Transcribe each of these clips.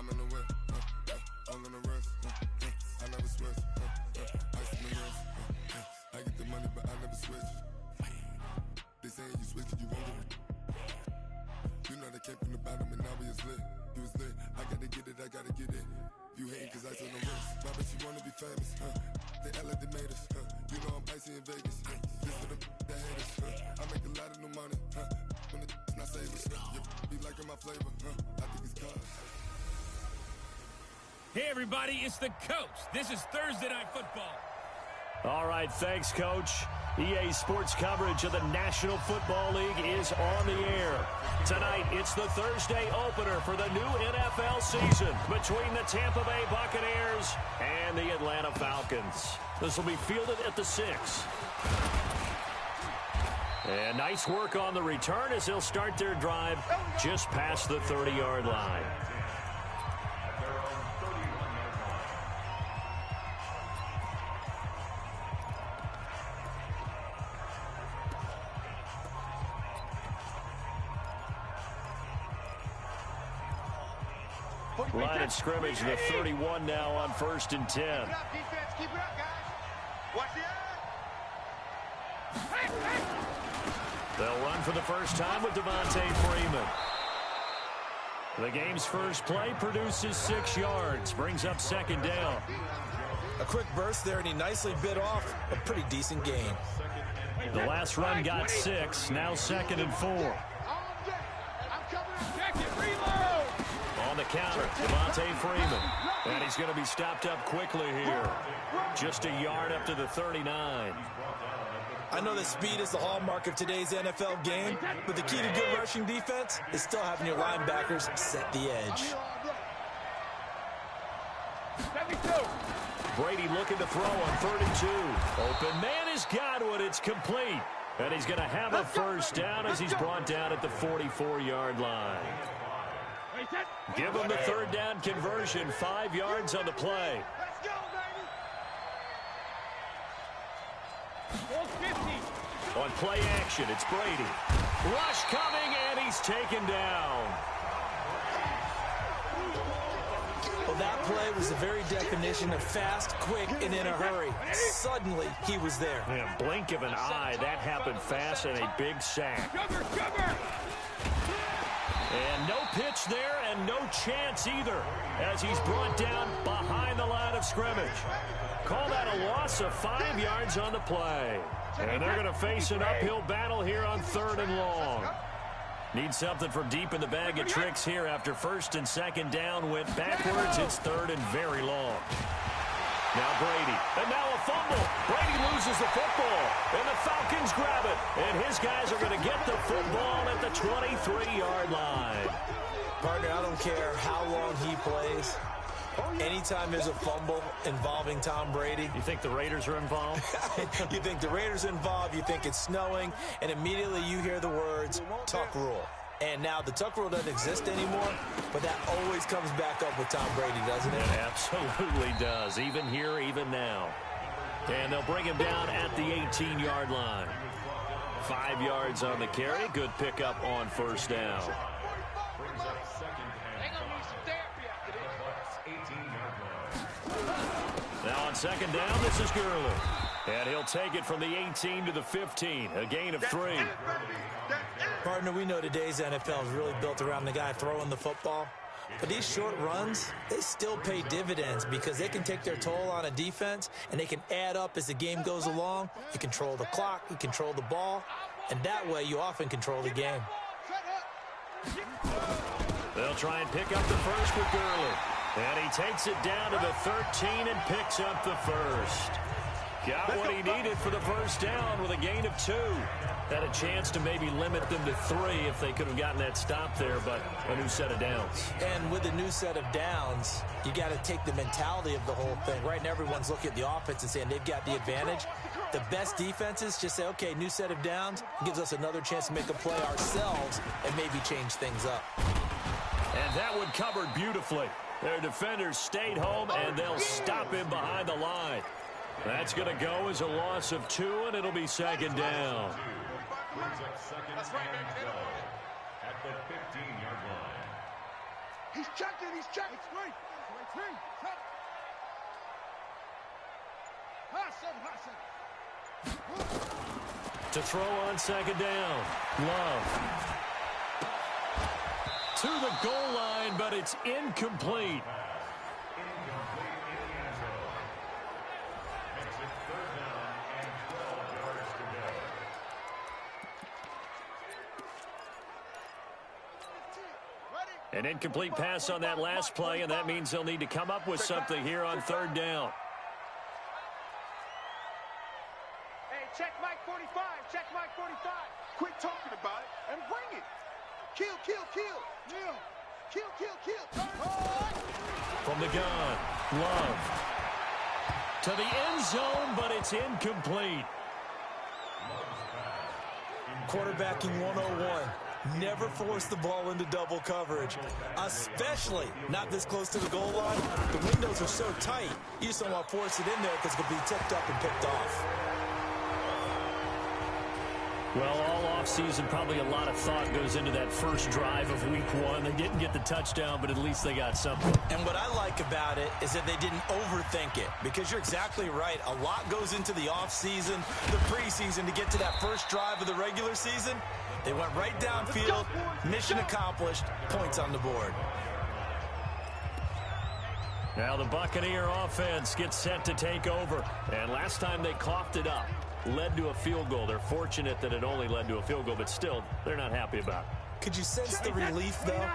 I'm in the whip, I'm gonna rest, I never sweat, ice in the wrist, I get the money but I never switch. They saying you switch and you won't get it. You know they came from the bottom and now we is lit. You was lit, I gotta get it, I gotta get it. You hating cause ice on the wrist. My bitch, you wanna be famous, They act like they made us, You know I'm icy in Vegas, This for the that hate us, I make a lot of new money, When the not savers, You be liking my flavor, I think it's cause. Hey everybody, it's the coach. This is Thursday Night Football. All right, thanks, Coach. EA Sports coverage of the National Football League is on the air. Tonight, it's the Thursday opener for the new NFL season between the Tampa Bay Buccaneers and the Atlanta Falcons. This will be fielded at the 6. And nice work on the return as they'll start their drive just past the 30-yard line. Line of scrimmage, the 31 now on 1st and 10. Keep it up, defense. Keep it up, guys. Watch the eye. They'll run for the first time with Devontae Freeman. The game's first play produces 6 yards, brings up 2nd down. A quick burst there, and he nicely bit off a pretty decent gain. The last run got 6, now 2nd and 4. On the counter, Devontae Freeman. And he's going to be stopped up quickly here. Just a yard up to the 39. I know that speed is the hallmark of today's NFL game, but the key to good rushing defense is still having your linebackers set the edge. Brady looking to throw on 3rd and 2. Open man is Godwin. It's complete. And he's going to have a first down as he's brought down at the 44-yard line. Give him the 3rd down conversion, 5 yards on the play. Let's go, baby. On play action, it's Brady. Rush coming, and he's taken down. Well, that play was the very definition of fast, quick, and in a hurry. Suddenly, he was there. Yeah, blink of an eye, that happened fast and a big sack. And no pitch there and no chance either as he's brought down behind the line of scrimmage. Call that a loss of 5 yards on the play. And they're going to face an uphill battle here on 3rd and long. Need something from deep in the bag of tricks here after 1st and 2nd down went backwards. It's 3rd and very long. Now Brady, and now a fumble. Brady loses the football, and the Falcons grab it. And his guys are going to get the football at the 23-yard line. Partner, I don't care how long he plays. Anytime there's a fumble involving Tom Brady. You think the Raiders are involved? You think the Raiders are involved, you think it's snowing, and immediately you hear the words, tuck rule. And now the tuck rule doesn't exist anymore, but that always comes back up with Tom Brady, doesn't it? It absolutely does, even here, even now. And they'll bring him down at the 18-yard line. 5 yards on the carry. Good pickup on 1st down. Now on 2nd down, this is Gurley. And he'll take it from the 18 to the 15, a gain of 3. Partner, we know today's NFL is really built around the guy throwing the football. But these short runs, they still pay dividends because they can take their toll on a defense, and they can add up as the game goes along. You control the clock, you control the ball, and that way you often control the game. They'll try and pick up the first with Gurley. And he takes it down to the 13 and picks up the first. Got what he needed for the first down with a gain of 2. Had a chance to maybe limit them to 3 if they could have gotten that stop there, but a new set of downs. And with a new set of downs, you got to take the mentality of the whole thing. Right now, everyone's looking at the offense and saying they've got the advantage. The best defenses just say, okay, new set of downs gives us another chance to make a play ourselves and maybe change things up. And that one covered beautifully. Their defenders stayed home, and they'll stop him behind the line. That's going to go as a loss of 2, and it'll be 2nd down. That's right, baby. At the 15-yard line. He's checking. To throw on second down. Love. To the goal line, but it's incomplete. An incomplete pass on that last play, and that means they'll need to come up with something here on third down. Hey, check Mike 45. Check Mike 45. Quit talking about it and bring it. Kill. Yeah. Kill. From the gun, Love. To the end zone, but it's incomplete. Quarterbacking 101. Never force the ball into double coverage, especially not this close to the goal line. The windows are so tight, you just don't want to force it in there because it could be tipped up and picked off. Well, all offseason, probably a lot of thought goes into that first drive of week one. They didn't get the touchdown, but at least they got something. And what I like about it is that they didn't overthink it, because you're exactly right. A lot goes into the offseason, the preseason, to get to that first drive of the regular season. They went right downfield, mission accomplished, points on the board. Now the Buccaneer offense gets set to take over. And last time they coughed it up, led to a field goal. They're fortunate that it only led to a field goal, but still, they're not happy about it. Could you sense the relief, though,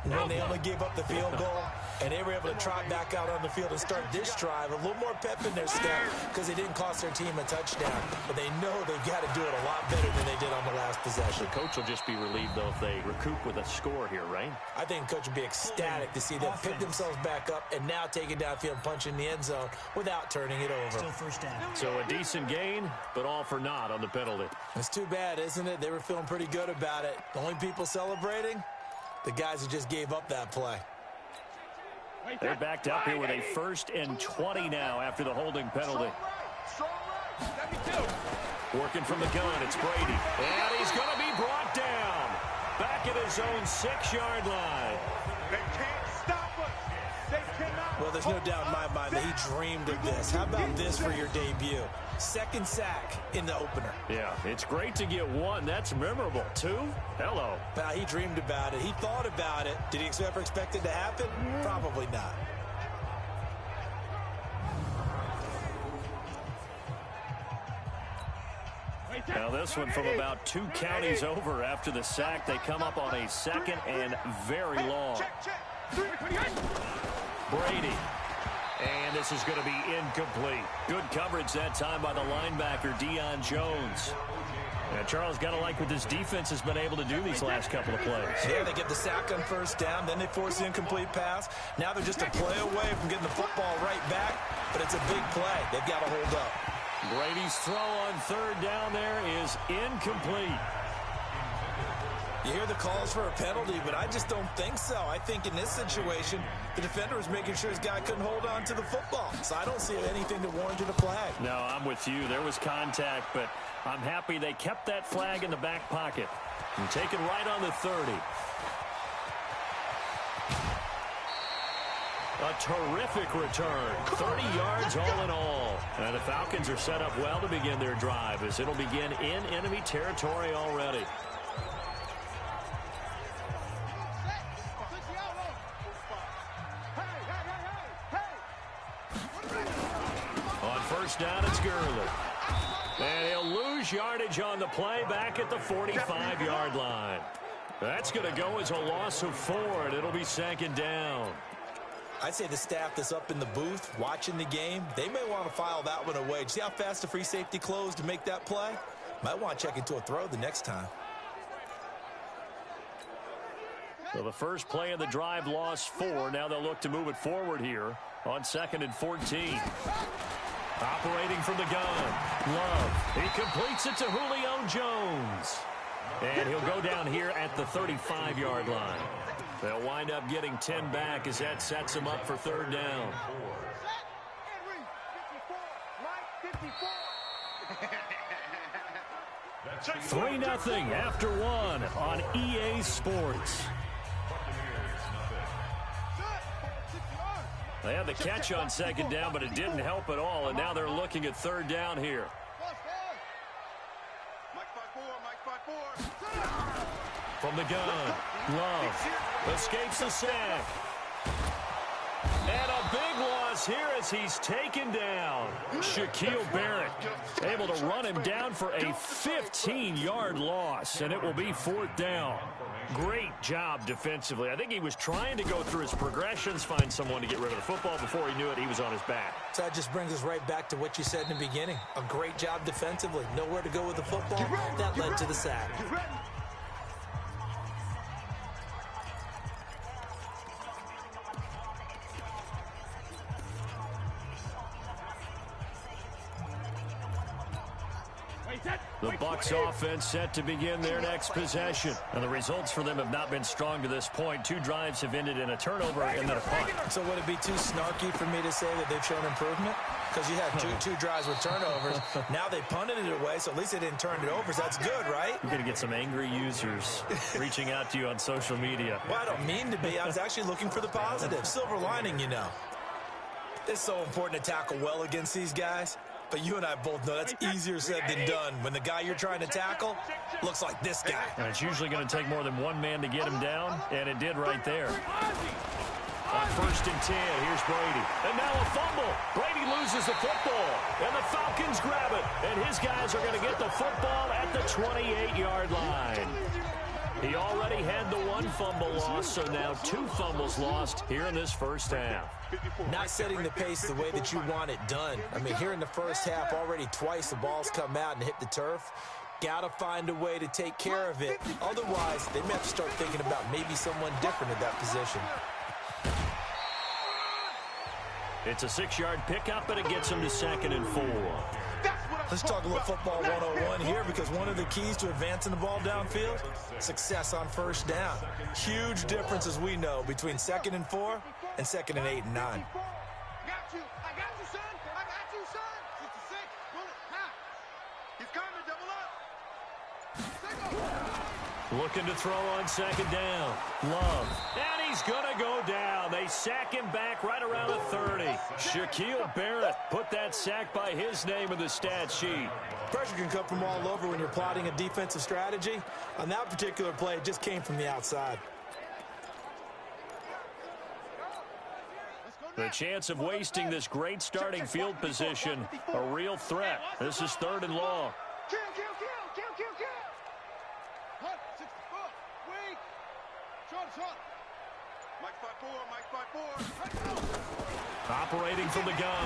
when they only gave up the field goal and they were able to trot back out on the field and start this drive? A little more pep in their step because they didn't cost their team a touchdown. But they know they've got to do it a lot better than they did on the last possession. The coach will just be relieved, though, if they recoup with a score here, right? I think the coach will be ecstatic to see them pick themselves back up and now take it downfield and punch in the end zone without turning it over. Still first down. So a decent gain, but all for naught on the penalty. It's too bad, isn't it? They were feeling pretty good about it. The only people celebrating, the guys who just gave up that play. They're backed up here with a 1st and 20 now after the holding penalty. Working from the gun, it's Brady. And he's going to be brought down. Back at his own 6-yard line. They can't stop us. They cannot. Well, there's no doubt in my mind that he dreamed of this. How about this for your debut? 2nd sack in the opener. Yeah, it's great to get 1. That's memorable. 2? Hello. Now, he dreamed about it. He thought about it. Did he ever expect it to happen? Probably not. Now this one from about 2 counties over after the sack. They come up on a 2nd and very long. Brady. And this is going to be incomplete. Good coverage that time by the linebacker, Deion Jones. Yeah, Charles, got to like what this defense has been able to do these last couple of plays. Yeah, they get the sack on 1st down, then they force the incomplete pass. Now they're just a play away from getting the football right back, but it's a big play. They've got to hold up. Brady's throw on 3rd down there is incomplete. You hear the calls for a penalty, but I just don't think so. I think in this situation, the defender was making sure his guy couldn't hold on to the football. So I don't see anything that warranted a flag. No, I'm with you. There was contact, but I'm happy they kept that flag in the back pocket. And take it right on the 30. A terrific return. 30 yards all in all. And the Falcons are set up well to begin their drive as it'll begin in enemy territory already. On 1st down, it's Gurley. And he'll lose yardage on the play back at the 45-yard line. That's going to go as a loss of 4, and it'll be 2nd down. I'd say the staff that's up in the booth watching the game, they may want to file that one away. See how fast the free safety closed to make that play? Might want to check into a throw the next time. So the first play of the drive lost 4. Now they'll look to move it forward here on 2nd and 14. Operating from the gun. Love. He completes it to Julio Jones. And he'll go down here at the 35-yard line. They'll wind up getting 10 back as that sets them up for 3rd down. 3-0 after 1 on EA Sports. They had the catch on second down, but it didn't help at all, and now they're looking at third down here. From the gun, Love escapes the sack. And a big loss here as he's taken down. Shaquille Barrett able to run him down for a 15-yard loss, and it will be fourth down. Great job defensively. I think he was trying to go through his progressions, find someone to get rid of the football. Before he knew it, he was on his back. So that just brings us right back to what you said in the beginning. A great job defensively. Nowhere to go with the football. That led to the sack. The Bucs offense set to begin their next possession. And the results for them have not been strong to this point. 2 drives have ended in a turnover and then a punt. So would it be too snarky for me to say that they've shown improvement? Because you had two drives with turnovers. Now they punted it away, so at least they didn't turn it over. So that's good, right? You're going to get some angry users reaching out to you on social media. Well, I don't mean to be. I was actually looking for the positive. Silver lining, you know. It's so important to tackle well against these guys. But you and I both know that's easier said than done when the guy you're trying to tackle looks like this guy. And it's usually going to take more than one man to get him down, and it did right there. On 1st and 10, here's Brady. And now a fumble. Brady loses the football, and the Falcons grab it. And his guys are going to get the football at the 28-yard line. He already had the 1 fumble loss, so now 2 fumbles lost here in this first half. Not setting the pace the way that you want it done. I mean, here in the first half, already twice the ball's come out and hit the turf. Got to find a way to take care of it. Otherwise, they may have to start thinking about maybe someone different at that position. It's a 6-yard pickup, and it gets him to 2nd and 4. Let's talk a little football 101 here, because one of the keys to advancing the ball downfield, success on first down. Huge difference, as we know, between 2nd and 4 and 2nd and 8 and 9. I got you, son. I got you, son. 66, bullet, half. He's coming, double up. Looking to throw on 2nd down. Love. And he's going to go down. They sack him back right around the 30. Shaquille Barrett put that sack by his name in the stat sheet. Pressure can come from all over when you're plotting a defensive strategy. On that particular play, it just came from the outside. The chance of wasting this great starting field position, a real threat. This is 3rd and long. Kill. Hunt, 64, weak. Short. Mike 5-4. Operating from the gun.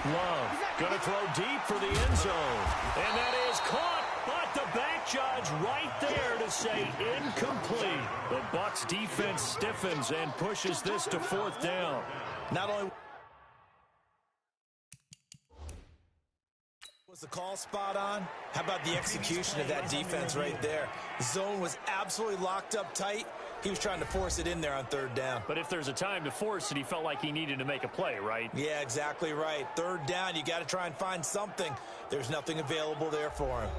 Love going to throw deep for the end zone. And that is caught, but the back judge right there to say incomplete. The Bucs defense stiffens and pushes this to 4th down. Not only was the call spot on, how about the execution of that defense right there? The zone was absolutely locked up tight. He was trying to force it in there on 3rd down. But if there's a time to force it, he felt like he needed to make a play, right? Yeah, exactly right. 3rd down, you got to try and find something. There's nothing available there for him.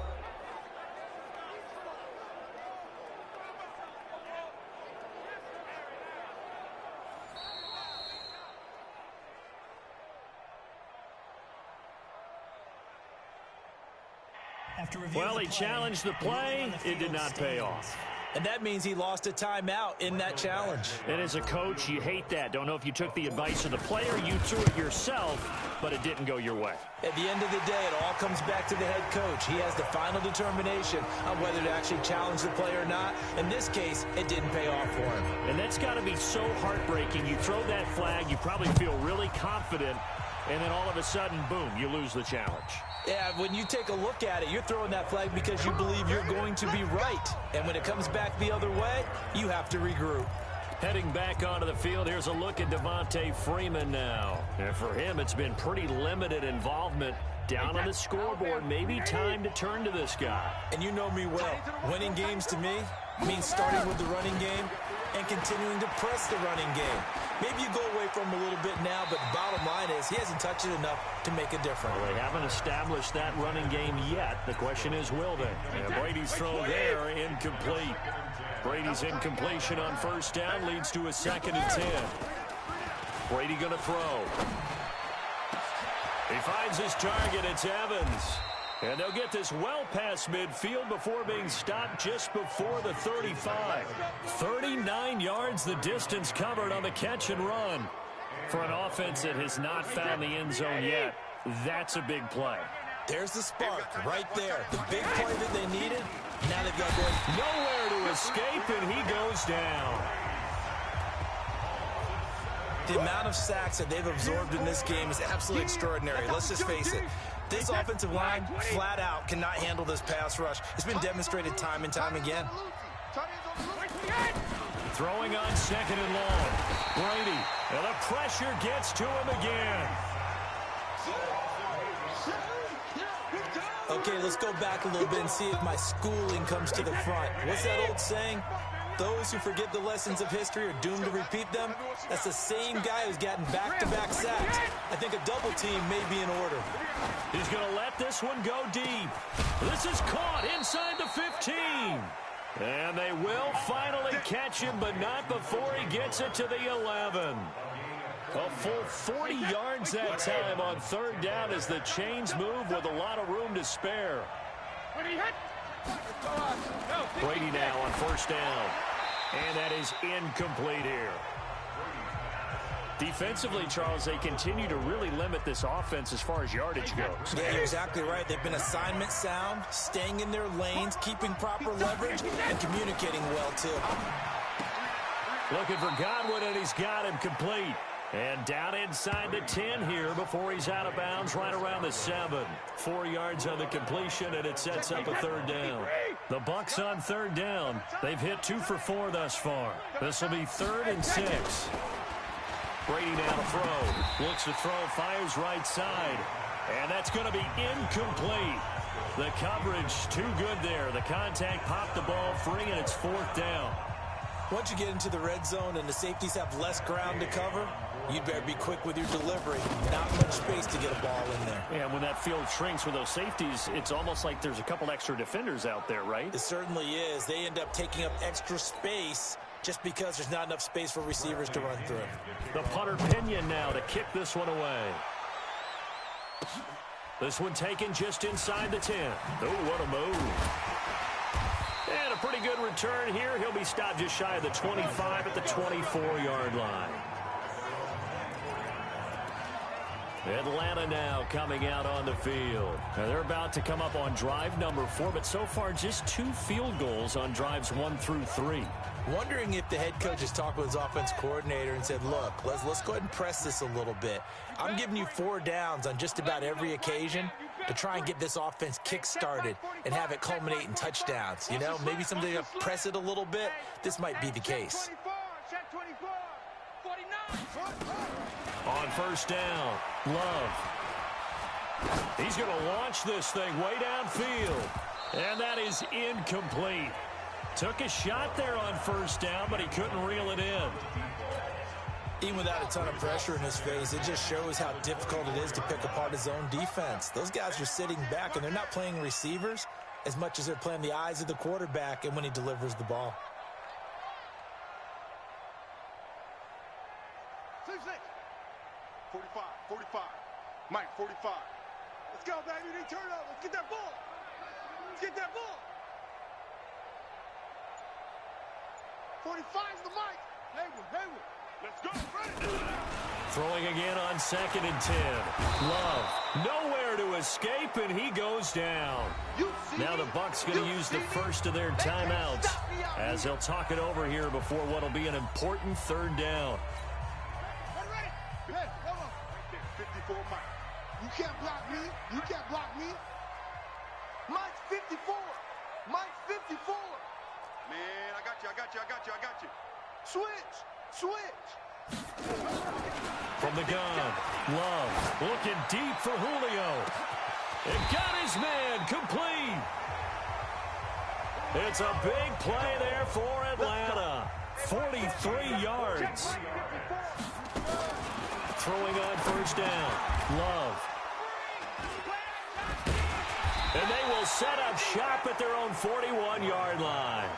Well, he challenged the play. It did not pay off. And that means he lost a timeout in that challenge. And as a coach, you hate that. Don't know if you took the advice of the player, you threw it yourself, but it didn't go your way. At the end of the day, it all comes back to the head coach. He has the final determination on whether to actually challenge the play or not. In this case, it didn't pay off for him. And that's got to be so heartbreaking. You throw that flag, you probably feel really confident, and then all of a sudden, boom, you lose the challenge. Yeah, when you take a look at it, you're throwing that flag because you believe you're going to be right. And when it comes back the other way, you have to regroup. Heading back onto the field, here's a look at Devontae Freeman now. And for him, it's been pretty limited involvement. Down on the scoreboard, maybe time to turn to this guy. And you know me well. Winning games to me means starting with the running game and continuing to press the running game. Maybe you go away from him a little bit now, but the bottom line is he hasn't touched it enough to make a difference. Well, they haven't established that running game yet. The question is, will they? And Brady's throw there, incomplete. Brady's incompletion on 1st down leads to a 2nd and 10. Brady going to throw. He finds his target. It's Evans. And they'll get this well past midfield before being stopped just before the 35. 39 yards the distance covered on the catch and run. For an offense that has not found the end zone yet, that's a big play. There's the spark right there. The big play that they needed. Now they've got nowhere to escape, and he goes down. The amount of sacks that they've absorbed in this game is absolutely extraordinary. Let's just face it. This offensive line, flat out, cannot handle this pass rush. It's been demonstrated time and time again. Throwing on second and long. Brady, and the pressure gets to him again. Okay, let's go back a little bit and see if my schooling comes to the front. What's that old saying? Those who forget the lessons of history are doomed to repeat them. That's the same guy who's gotten back-to-back sacks. I think a double team may be in order. He's going to let this one go deep. This is caught inside the 15. And they will finally catch him, but not before he gets it to the 11. A full 40 yards that time on third down as the chains move with a lot of room to spare. Brady now on first down. And that is incomplete here. Defensively, Charles, they continue to really limit this offense as far as yardage goes. Yeah, you're exactly right. They've been assignment sound, staying in their lanes, keeping proper leverage, and communicating well, too. Looking for Godwin, and he's got him complete. And down inside the 10 here before he's out of bounds right around the 7. 4 yards on the completion, and it sets up a third down. The Bucs on third down. They've hit 2 for 4 thus far. This will be 3rd and 6. Brady now to throw. Looks to throw, fires right side. And that's going to be incomplete. The coverage too good there. The contact popped the ball free, and it's 4th down. Once you get into the red zone and the safeties have less ground to cover, you'd better be quick with your delivery. Not much space to get a ball in there. Yeah, when that field shrinks with those safeties, it's almost like there's a couple extra defenders out there, right? It certainly is. They end up taking up extra space just because there's not enough space for receivers to run through. The punter Pinion now to kick this one away. This one taken just inside the 10. Oh, what a move. And a pretty good return here. He'll be stopped just shy of the 25 at the 24-yard line. Atlanta now coming out on the field. Now they're about to come up on drive number 4, but so far just 2 field goals on drives 1 through 3. Wondering if the head coach has talked with his offense coordinator and said, look, let's go ahead and press this a little bit. I'm giving you 4 downs on just about every occasion to try and get this offense kick-started and have it culminate in touchdowns. You know, maybe something to press it a little bit. This might be the case. On first down, Love. He's going to launch this thing way downfield. And that is incomplete. Took a shot there on first down, but he couldn't reel it in. Even without a ton of pressure in his face, it just shows how difficult it is to pick apart his own defense. Those guys are sitting back, and they're not playing receivers as much as they're playing the eyes of the quarterback and when he delivers the ball. 45, 45. Mike, 45. Let's go, baby. They turn up. Let's get that ball. Let's get that ball. 45's the Mike. Hayward. Let's go. Ready. Throwing again on 2nd and 10. Love. Nowhere to escape, and he goes down. Now the Bucs going to use the first of their timeouts as they'll talk it over here before what will be an important 3rd down. 54, Mike. You can't block me. You can't block me. Mike's 54. Mike's 54. Man, I got you. Switch. From the gun, Love looking deep for Julio. It got his man complete. It's a big play there for Atlanta. 43 yards. Throwing on first down, Love. And they will set up shop at their own 41-yard line.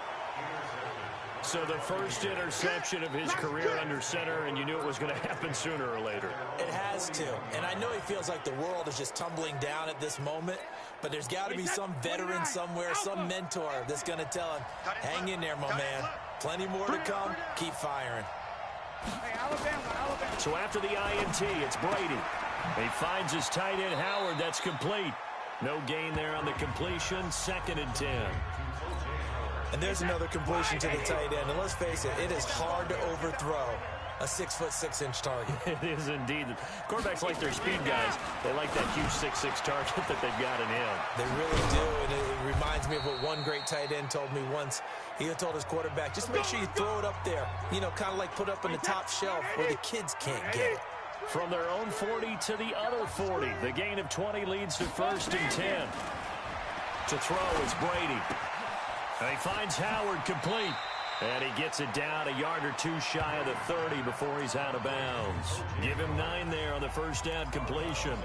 So the first interception of his career under center, and you knew it was going to happen sooner or later. It has to. And I know he feels like the world is just tumbling down at this moment, but there's got to be some veteran somewhere, some mentor that's going to tell him, hang in there, my man. Plenty more to come. Keep firing. So after the INT, it's Brady. He finds his tight end, Howard. That's complete. No gain there on the completion. 2nd and 10. And there's another completion to the tight end. And let's face it, it is hard to overthrow a 6'6" target. It is indeed. Quarterbacks like their speed guys. They like that huge 6'6" target that they've got in him. They really do, and it reminds me of what one great tight end told me once. He told his quarterback, just make sure you throw it up there. You know, kind of like put up on the top shelf where the kids can't get it. From their own 40 to the other 40. The gain of 20 leads to 1st and 10. To throw is Brady. And he finds Howard complete. And he gets it down a yard or two shy of the 30 before he's out of bounds. Give him 9 there on the first down completion.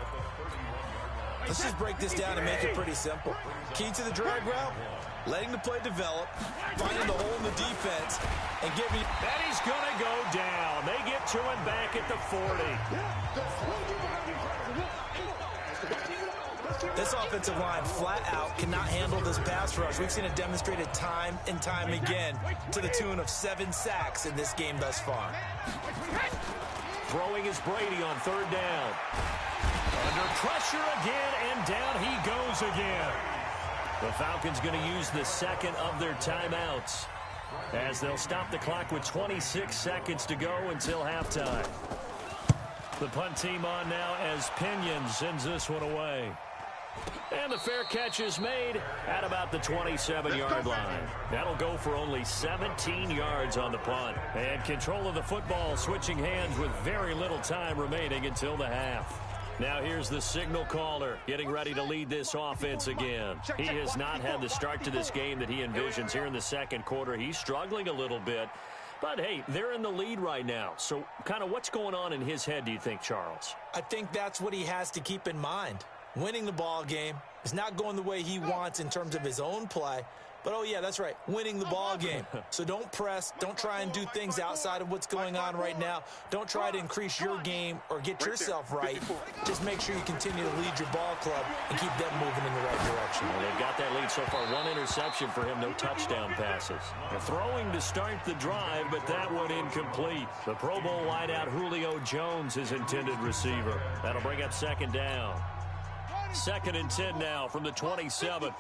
Let's just break this down and make it pretty simple. Key to the drag route, letting the play develop, finding the hole in the defense, and giving... And he's going to go down. They get to him back at the 40. This offensive line flat out cannot handle this pass rush. We've seen it demonstrated time and time again to the tune of 7 sacks in this game thus far. Throwing is Brady on 3rd down. Under pressure again, and down he goes again. The Falcons going to use the 2nd of their timeouts as they'll stop the clock with 26 seconds to go until halftime. The punt team on now as Pinion sends this one away. And the fair catch is made at about the 27-yard line. That'll go for only 17 yards on the punt. And control of the football switching hands with very little time remaining until the half. Now here's the signal caller getting ready to lead this offense again. He has not had the start to this game that he envisions here in the 2nd quarter. He's struggling a little bit. But, hey, they're in the lead right now. So kind of what's going on in his head, do you think, Charles? I think that's what he has to keep in mind. Winning the ball game is not going the way he wants in terms of his own play. But, oh, yeah, that's right, winning the ball game. So don't press. Don't try and do things outside of what's going on right now. Don't try to increase your game or get yourself right. Just make sure you continue to lead your ball club and keep them moving in the right direction. Well, they've got that lead so far. 1 interception for him, no touchdown passes. They're throwing to start the drive, but that one incomplete. The Pro Bowl wideout Julio Jones, his intended receiver. That'll bring up 2nd down. 2nd and 10 now from the 27.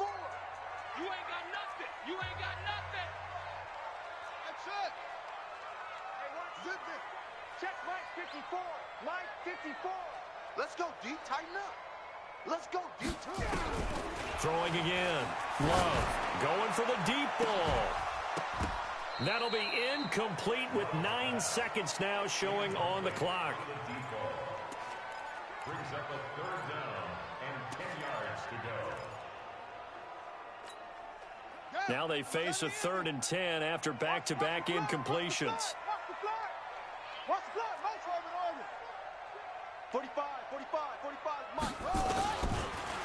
Let's go, D. Tighten up. Let's go, D. Throwing again. Love going for the deep ball. That'll be incomplete with 9 seconds now showing on the clock. Brings up a 3rd down and 10 yards to go. Now they face a 3rd and 10 after back-to-back incompletions. 45, Mike.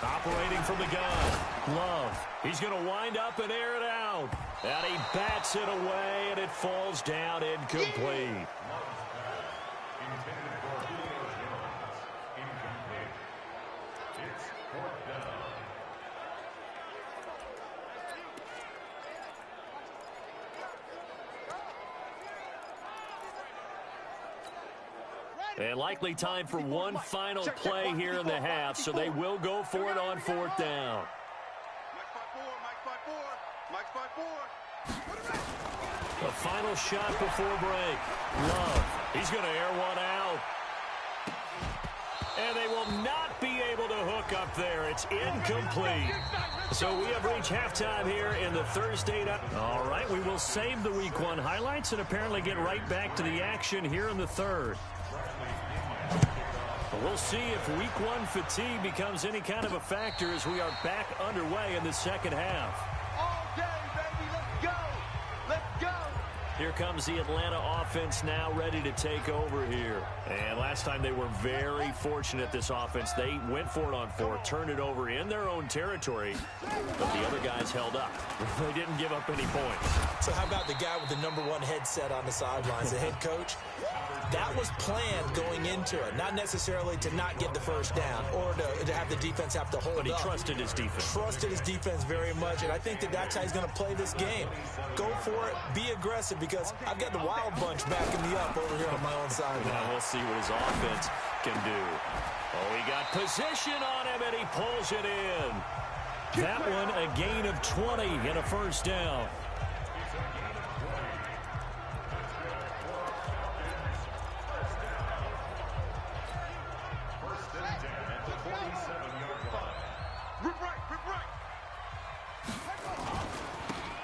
Operating from the gun. Love. He's going to wind up and air it out. And he bats it away, and it falls down incomplete. And likely time for one final play here in the half, so they will go for it on 4th down. Mike's 5-4. The final shot before break. Love. He's going to air one out. And they will not be able to hook up there. It's incomplete. So we have reached halftime here in the Thursday night. All right, we will save the Week 1 highlights and apparently get right back to the action here in the 3rd. We'll see if Week 1 fatigue becomes any kind of a factor as we are back underway in the 2nd half. All day, baby. Let's go. Let's go. Here comes the Atlanta offense now ready to take over here. And last time they were very fortunate, this offense. They went for it on fourth, turned it over in their own territory, but the other guys held up. They didn't give up any points. So how about the guy with the #1 headset on the sidelines, the head coach? That was planned going into it, not necessarily to not get the first down or to have the defense have to hold up. But he trusted his defense. Trusted his defense very much, and I think that's how he's going to play this game. Go for it, be aggressive, because I've got the wild bunch backing me up over here on my own side. Now we'll see what his offense can do. Oh, he got position on him, and he pulls it in. That one, a gain of 20 and a first down.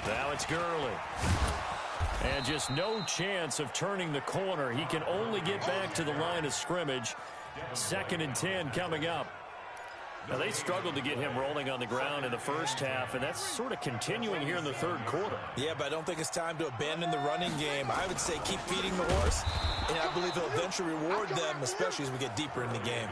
Now it's Gurley. And just no chance of turning the corner. He can only get back to the line of scrimmage. 2nd and 10 coming up. Now, they struggled to get him rolling on the ground in the first half, and that's sort of continuing here in the third quarter. Yeah, but I don't think it's time to abandon the running game. I would say keep feeding the horse, and I believe he'll eventually reward them, especially as we get deeper in the game.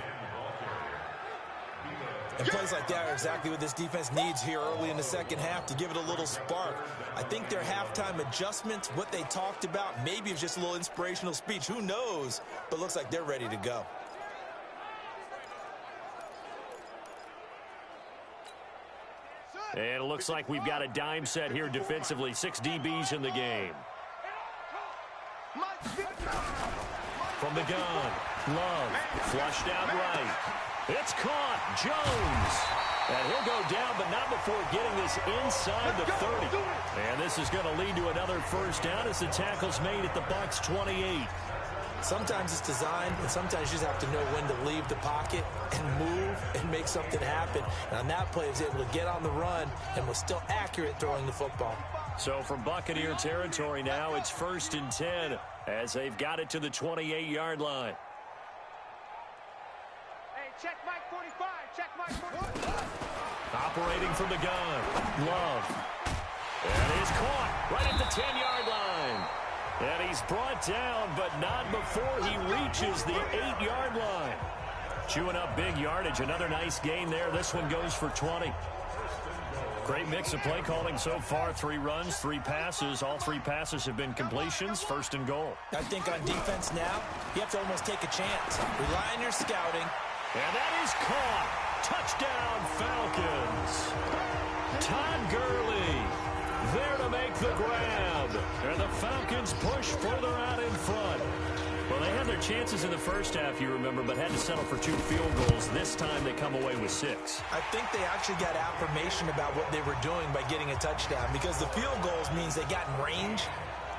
And plays like that are exactly what this defense needs here early in the second half to give it a little spark. I think their halftime adjustments, what they talked about, maybe it's just a little inspirational speech. Who knows? But looks like they're ready to go. And it looks like we've got a dime set here defensively. 6 DBs in the game. From the gun, Love, flushed out right. It's caught, Jones. And he'll go down, but not before getting this inside the 30. And this is going to lead to another first down as the tackle's made at the Bucs 28. Sometimes it's designed, and sometimes you just have to know when to leave the pocket and move and make something happen. And on that play, he was able to get on the run and was still accurate throwing the football. So from Buccaneer territory now, it's 1st and 10 as they've got it to the 28-yard line. Hey, check Mike 45. Check Mike 45. Operating from the gun, Love. And he's caught right at the 10-yard line. And he's brought down, but not before he reaches the 8-yard line. Chewing up big yardage. Another nice gain there. This one goes for 20. Great mix of play calling so far. 3 runs, 3 passes. All 3 passes have been completions. 1st and goal. I think on defense now, you have to almost take a chance. Rely on your scouting. And that is caught. Touchdown, Falcons. Todd Gurley there to make the grab. And the Falcons push further out in front. Well, they had their chances in the first half, you remember, but had to settle for 2 field goals. This time they come away with 6. I think they actually got affirmation about what they were doing by getting a touchdown, because the field goals means they got in range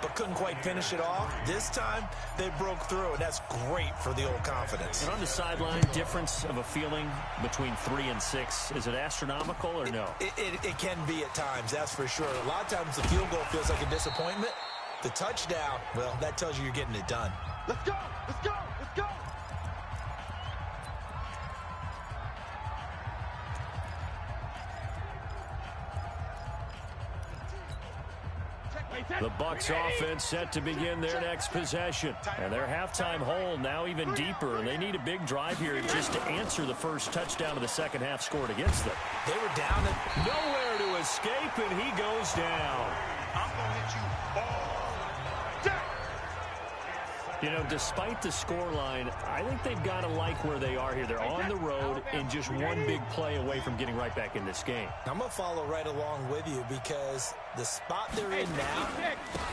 but couldn't quite finish it off. This time they broke through, and that's great for the old confidence. And on the sideline, difference of a feeling between 3 and 6, is it astronomical or no? It can be at times, that's for sure. A lot of times the field goal feels like a disappointment. The touchdown, well, that tells you you're getting it done. Let's go! Let's go! Let's go! The Bucs offense set to begin their next possession. And their halftime hole now even deeper. And they need a big drive here just to answer the first touchdown of the second half scored against them. They were down and nowhere to escape, and he goes down. I'm going to hit you all day. You know, despite the scoreline, I think they've got to like where they are here. They're on the road and just one big play away from getting right back in this game. I'm going to follow right along with you, because the spot they're in now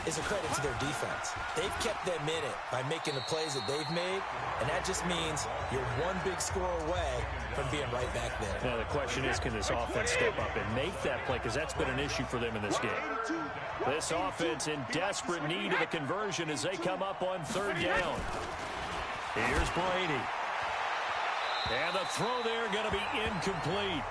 is a credit to their defense. They've kept them in it by making the plays that they've made, and that just means you're one big score away from being right back there. Now, the question is, can this offense step up and make that play? Because that's been an issue for them in this game. This offense in desperate need of a conversion as they come up on 3rd down. Here's Brady. And the throw there going to be incomplete.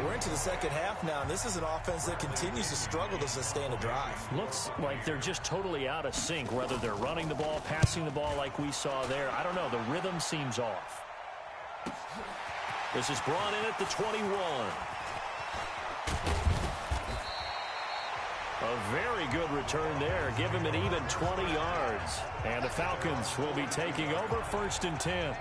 We're into the second half now, and this is an offense that continues to struggle to sustain a drive. Looks like they're just totally out of sync, whether they're running the ball, passing the ball like we saw there. I don't know. The rhythm seems off. This is brought in at the 21. A very good return there. Give him an even 20 yards. And the Falcons will be taking over 1st and 10.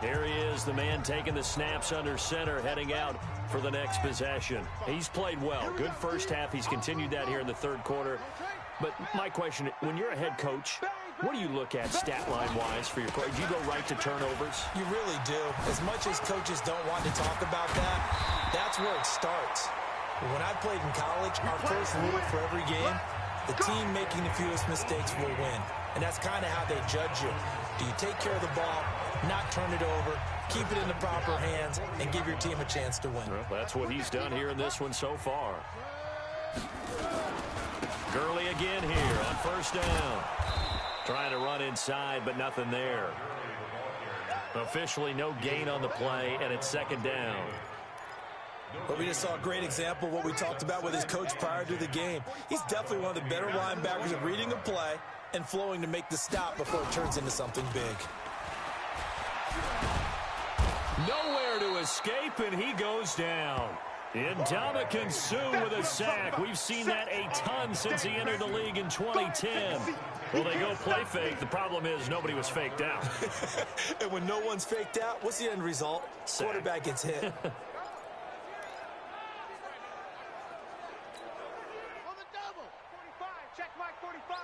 Here he is, the man taking the snaps under center, heading out for the next possession. He's played well. Good first half. He's continued that here in the third quarter. But my question, when you're a head coach, what do you look at stat line-wise for your coach? Do you go right to turnovers? You really do. As much as coaches don't want to talk about that, that's where it starts. When I played in college, our first rule for every game, the team making the fewest mistakes will win. And that's kind of how they judge you. Do you take care of the ball, not turn it over, keep it in the proper hands, and give your team a chance to win? Well, that's what he's done here in this one so far. Gurley again here on 1st down. Trying to run inside, but nothing there. Officially no gain on the play, and it's 2nd down. But we just saw a great example of what we talked about with his coach prior to the game. He's definitely one of the better linebackers at reading a play and flowing to make the stop before it turns into something big. Nowhere to escape, and he goes down. Ndamukong Suh with a sack. We've seen that a ton since he entered the league in 2010. Well, they go play fake. The problem is nobody was faked out. And when no one's faked out, what's the end result? Sack. Quarterback gets hit. On the double. 45. Check Mike 45.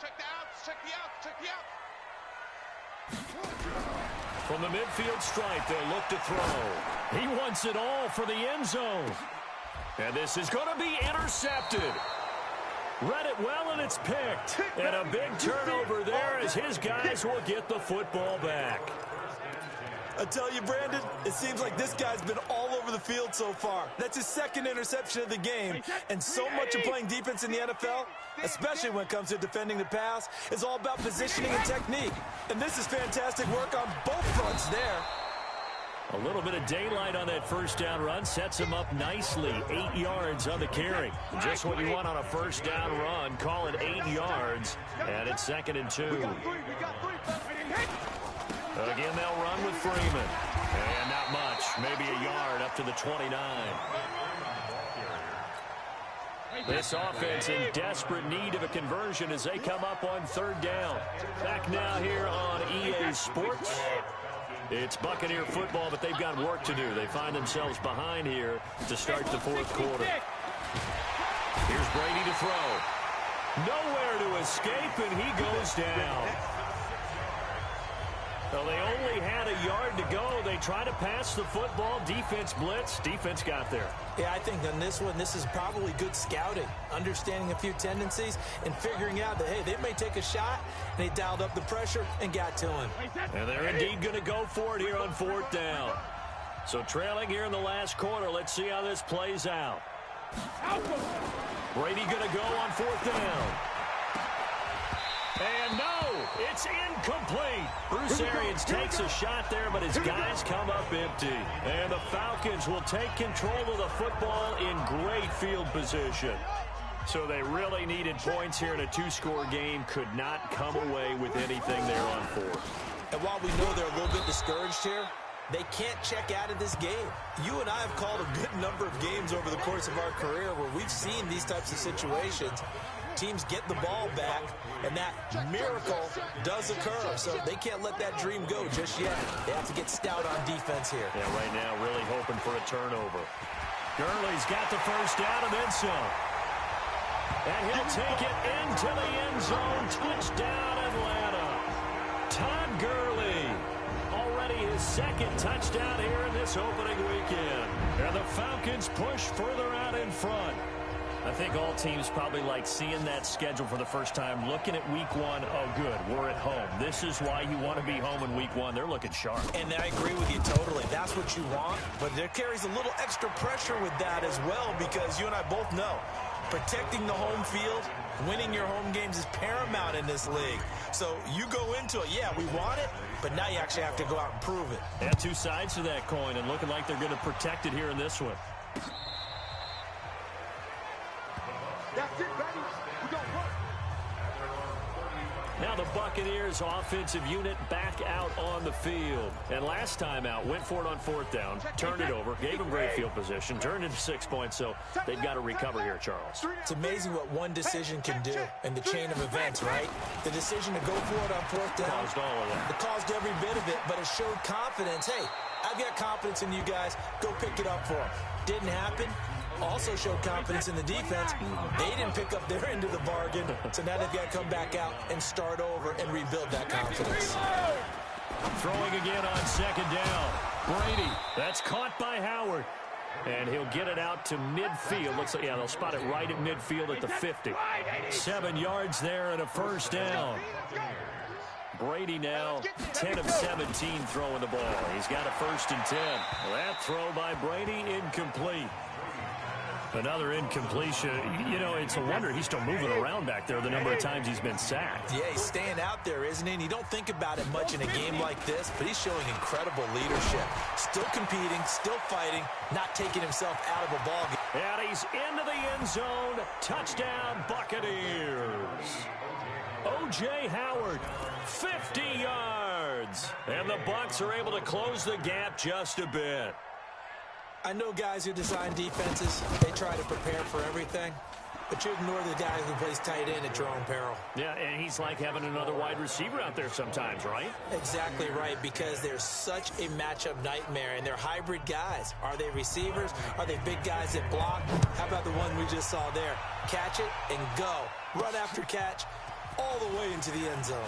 Check the outs, check the outs, check the outs. From the midfield stripe, they'll look to throw. He wants it all for the end zone. And this is going to be intercepted. Read it well, and it's picked. And a big turnover there as his guys will get the football back. I tell you, Brandon, it seems like this guy's been all over the field so far. That's his 2nd interception of the game. And so much of playing defense in the NFL, especially when it comes to defending the pass, is all about positioning and technique. And this is fantastic work on both fronts there. A little bit of daylight on that 1st down run sets him up nicely. 8 yards on the carry. Just what you want on a 1st down run. Call it 8 yards. And it's 2nd and 2. Again, they'll run with Freeman. And not much. Maybe a yard up to the 29. This offense in desperate need of a conversion as they come up on 3rd down. Back now here on EA Sports. It's Buccaneer football, but they've got work to do. They find themselves behind here to start the 4th quarter. Here's Brady to throw. Nowhere to escape, and he goes down. Well, they only had a yard to go. They try to pass the football. Defense blitz. Defense got there. Yeah, I think on this one, this is probably good scouting, understanding a few tendencies, and figuring out that, hey, they may take a shot, and they dialed up the pressure and got to him. And they're indeed going to go for it here on 4th down. So trailing here in the last quarter. Let's see how this plays out. Brady going to go on 4th down. And no, it's incomplete. Bruce Arians takes a shot there, but his guys come up empty. And the Falcons will take control of the football in great field position. So they really needed points here in a 2-score game. Could not come away with anything there on 4th. And while we know they're a little bit discouraged here, they can't check out of this game. You and I have called a good number of games over the course of our career where we've seen these types of situations. Teams get the ball back, and that miracle does occur. So they can't let that dream go just yet. They have to get stout on defense here. Yeah, right now really hoping for a turnover. Gurley's got the 1st down and then some. And he'll take it into the end zone. Touchdown, Atlanta. Todd Gurley. Already his 2nd touchdown here in this opening weekend. And the Falcons push further out in front. I think all teams probably like seeing that schedule for the first time, looking at week 1. Oh, good, we're at home. This is why you want to be home in week 1. They're looking sharp. And I agree with you totally. That's what you want. But there carries a little extra pressure with that as well, because you and I both know protecting the home field, winning your home games is paramount in this league. So you go into it, yeah, we want it, but now you actually have to go out and prove it. Yeah, 2 sides to that coin, and looking like they're going to protect it here in this one. That's it, baby. We gonna work. Now the Buccaneers offensive unit back out on the field. And last time out, went for it on 4th down, turned it over, gave them great field position, turned into 6 points, so they've got to recover here, Charles. It's amazing what one decision can do in the chain of events, right? The decision to go for it on 4th down. Caused all of that. It caused every bit of it, but it showed confidence. Hey, I've got confidence in you guys. Go pick it up for them. Didn't happen. Also showed confidence in the defense. They didn't pick up their end of the bargain, so now they've got to come back out and start over and rebuild that confidence. Throwing again on 2nd down. Brady, that's caught by Howard. And he'll get it out to midfield. Looks like, yeah, they'll spot it right at midfield at the 50. 7 yards there and a 1st down. Brady now 10 of 17 throwing the ball. He's got a 1st and 10. That throw by Brady incomplete. Another incompletion. You know, it's a wonder he's still moving around back there the number of times he's been sacked. Yeah, he's staying out there, isn't he? And you don't think about it much in a game like this, but he's showing incredible leadership. Still competing, still fighting, not taking himself out of a ball game. And he's into the end zone. Touchdown, Buccaneers. O.J. Howard, 50 yards. And the Bucs are able to close the gap just a bit. I know guys who design defenses, they try to prepare for everything, but you ignore the guy who plays tight end at your own peril. Yeah, and he's like having another wide receiver out there sometimes, right? Exactly right, because they're such a matchup nightmare, and they're hybrid guys. Are they receivers? Are they big guys that block? How about the one we just saw there? Catch it and go. Run after catch all the way into the end zone.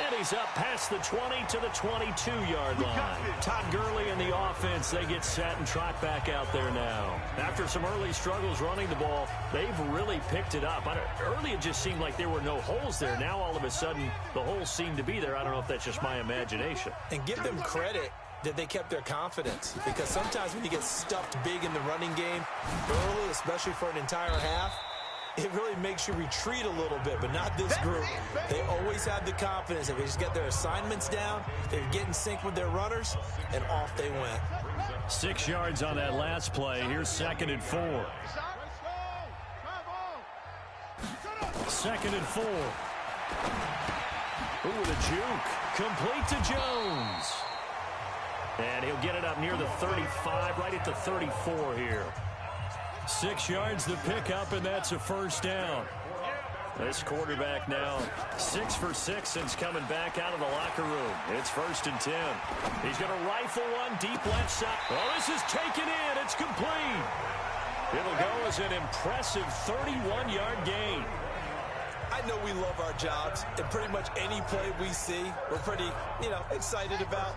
And he's up past the 20 to the 22-yard line. Todd Gurley and the offense, they get set and trot back out there now. After some early struggles running the ball, they've really picked it up. Early it just seemed like there were no holes there. Now all of a sudden the holes seem to be there. I don't know if that's just my imagination. And give them credit that they kept their confidence, because sometimes when you get stuffed big in the running game early, especially for an entire half, it really makes you retreat a little bit, but not this group. They always have the confidence that they just get their assignments down, they get in sync with their runners, and off they went. 6 yards on that last play. Here's 2nd and 4. 2nd and 4. Ooh, the juke. Complete to Jones. And he'll get it up near the 35, right at the 34 here. 6 yards the pickup, and that's a 1st down. This quarterback now 6 for 6 since coming back out of the locker room. It's 1st and 10. He's going to rifle one deep left side. Oh, this is taken in. It's complete. It'll go as an impressive 31-yard gain. I know we love our jobs, and pretty much any play we see, we're pretty, excited about.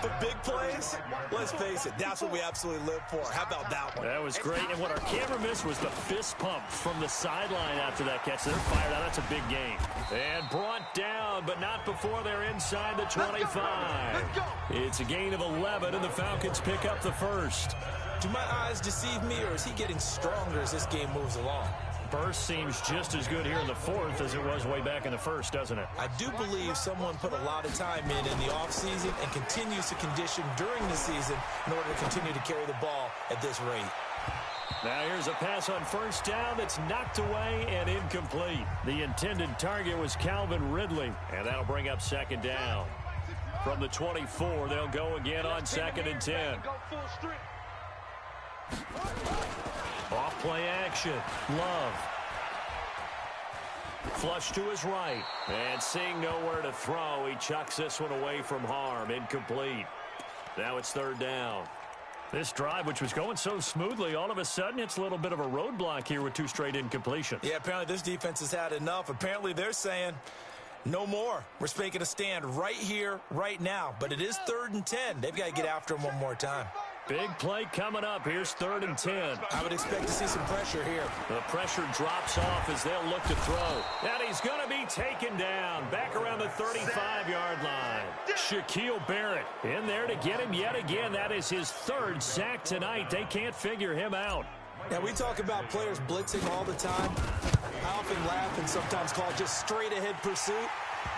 But big plays, let's face it, that's what we absolutely live for. How about that one? That was great, and what our camera missed was the fist pump from the sideline after that catch. They're fired out. That's a big gain. And brought down, but not before they're inside the 25. It's a gain of 11, and the Falcons pick up the 1st. Do my eyes deceive me, or is he getting stronger as this game moves along? Burst seems just as good here in the 4th as it was way back in the 1st, doesn't it? I do believe someone put a lot of time in the offseason and continues to condition during the season in order to continue to carry the ball at this rate. Now here's a pass on 1st down that's knocked away and incomplete. The intended target was Calvin Ridley, and that'll bring up 2nd down. From the 24, they'll go again on 2nd and 10. Off play action. Love. Flush to his right. And seeing nowhere to throw, he chucks this one away from harm. Incomplete. Now it's 3rd down. This drive, which was going so smoothly, all of a sudden it's a little bit of a roadblock here with 2 straight incompletions. Yeah, apparently this defense has had enough. Apparently they're saying, no more. We're making a stand right here, right now. But it is 3rd and 10. They've got to get after him one more time. Big play coming up. Here's 3rd and 10. I would expect to see some pressure here. The pressure drops off as they'll look to throw. And he's going to be taken down back around the 35-yard line. Shaquille Barrett in there to get him yet again. That is his 3rd sack tonight. They can't figure him out. Now, we talk about players blitzing all the time. I often laugh and sometimes call it just straight-ahead pursuit.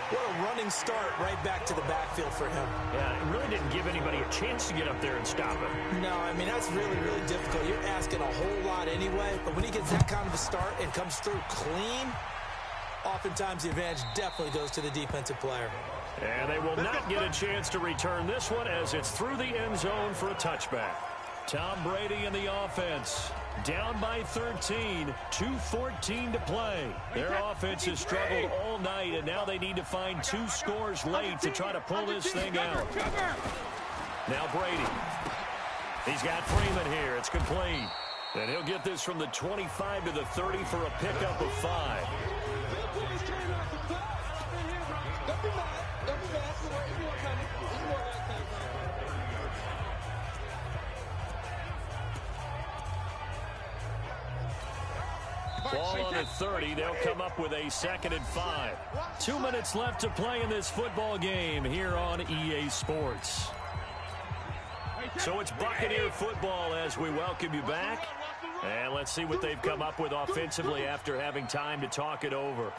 What a running start right back to the backfield for him. Yeah, it really didn't give anybody a chance to get up there and stop him. No, I mean, that's really, really difficult. You're asking a whole lot anyway, but when he gets that kind of a start and comes through clean, oftentimes the advantage definitely goes to the defensive player. And they will not get a chance to return this one as it's through the end zone for a touchback. Tom Brady in the offense. Down by 13, 2:14 to play. Their offense has struggled all night, and now they need to find 2 scores late to try to pull this thing out. Now Brady. He's got Freeman here. It's complete. And he'll get this from the 25 to the 30 for a pickup of 5. Ball on the 30. They'll come up with a 2nd and 5. 2 minutes left to play in this football game here on EA Sports. So it's Buccaneer football as we welcome you back. And let's see what they've come up with offensively after having time to talk it over.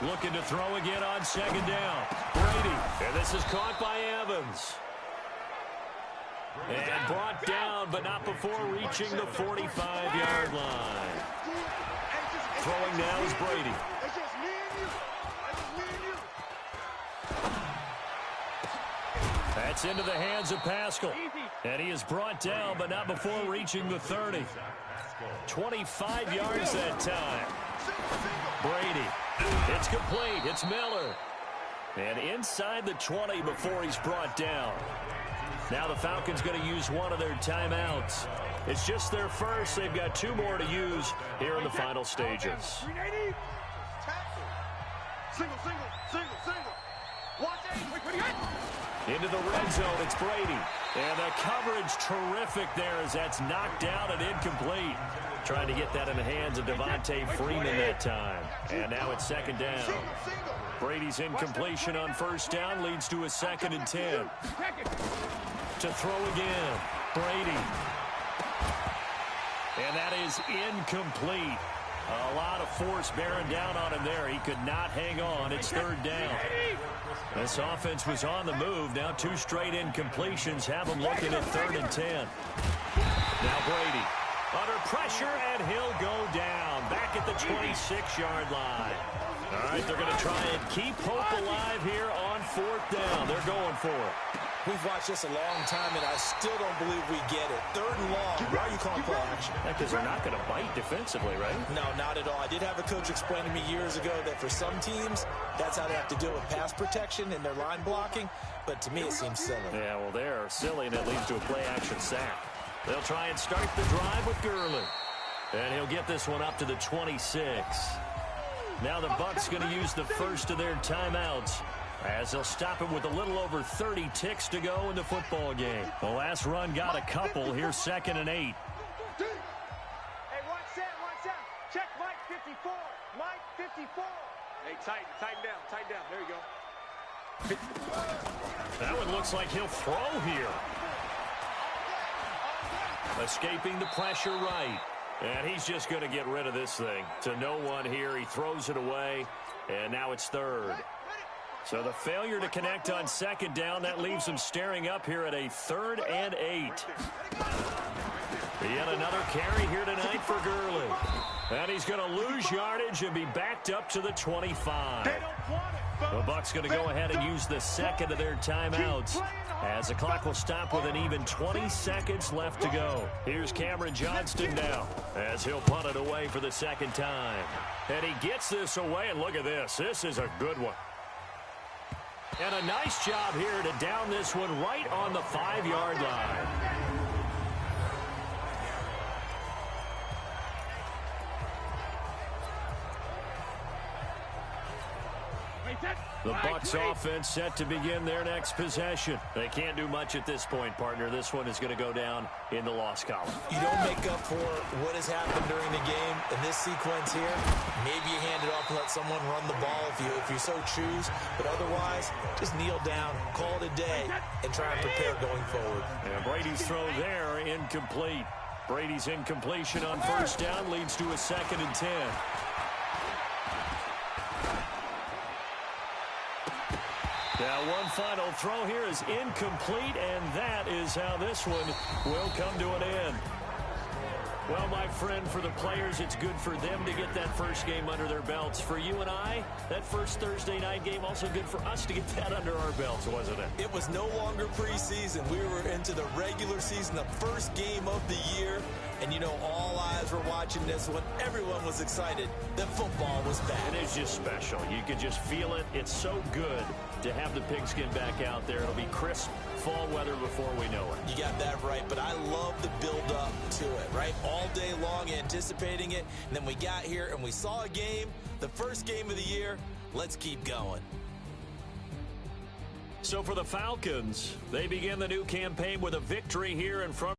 Looking to throw again on 2nd down. Brady. And this is caught by Evans. And brought down, but not before reaching the 45-yard line. Throwing now is Brady. That's into the hands of Pascal. And he is brought down, but not before reaching the 30. 25 yards that time. Brady. It's complete. It's Miller. And inside the 20 before he's brought down. Now the Falcons going to use one of their timeouts. It's just their first. They've got 2 more to use here in the final stages. Into the red zone, it's Brady. And the coverage terrific there as that's knocked down and incomplete. Trying to get that in the hands of Devontae Freeman that time. And now it's 2nd down. Brady's incompletion on 1st down leads to a 2nd and 10. To throw again, Brady. And that is incomplete. A lot of force bearing down on him there. He could not hang on. It's 3rd down. This offense was on the move. Now 2 straight incompletions have him looking at 3rd and 10. Now Brady under pressure, and he'll go down. Back at the 26-yard line. All right, they're going to try and keep hope alive here on 4th down. They're going for it. We've watched this a long time, and I still don't believe we get it. 3rd and long. Why are you calling play action? Because they're not going to bite defensively, right? No, not at all. I did have a coach explain to me years ago that for some teams, that's how they have to deal with pass protection and their line blocking. But to me, it seems silly. Yeah, well, they're silly, and it leads to a play-action sack. They'll try and start the drive with Gurley. And he'll get this one up to the 26. Now the Bucs going to use the first of their timeouts, as they'll stop him with a little over 30 ticks to go in the football game. The last run got a couple. Here's 2nd and 8. Hey, 1 set. Check Mike 54. Mike 54. Hey, tighten down. There you go. That one looks like he'll throw here. Escaping the pressure right. And he's just going to get rid of this thing. To no one here. He throws it away. And now it's 3rd. So the failure to connect on 2nd down, that leaves him staring up here at a 3rd and 8. Yet another carry here tonight for Gurley. And he's going to lose yardage and be backed up to the 25. The Bucs going to go ahead and use the 2nd of their timeouts, as the clock will stop with an even 20 seconds left to go. Here's Cameron Johnston now, as he'll punt it away for the 2nd time. And he gets this away, and look at this. This is a good one. And a nice job here to down this one right on the 5-yard line. The Bucs offense set to begin their next possession. They can't do much at this point, partner. This one is going to go down in the loss column. You don't make up for what has happened during the game in this sequence here. Maybe you hand it off and let someone run the ball if you so choose. But otherwise, just kneel down, call it a day, and try and prepare going forward. And Brady's throw there, incomplete. Brady's incompletion on 1st down leads to a 2nd and 10. Now one final throw here is incomplete, and that is how this one will come to an end. Well, my friend, for the players, it's good for them to get that first game under their belts. For you and I, that first Thursday night game, also good for us to get that under our belts, wasn't it? It was no longer preseason. We were into the regular season, the first game of the year. And, you know, all eyes were watching this when everyone was excited that football was back. It is just special. You could just feel it. It's so good to have the pigskin back out there. It'll be crisp fall weather before we know it. You got that right, but I love the build-up to it, right? All day long anticipating it, and then we got here and we saw a game, the first game of the year. Let's keep going. So for the Falcons, they begin the new campaign with a victory here in front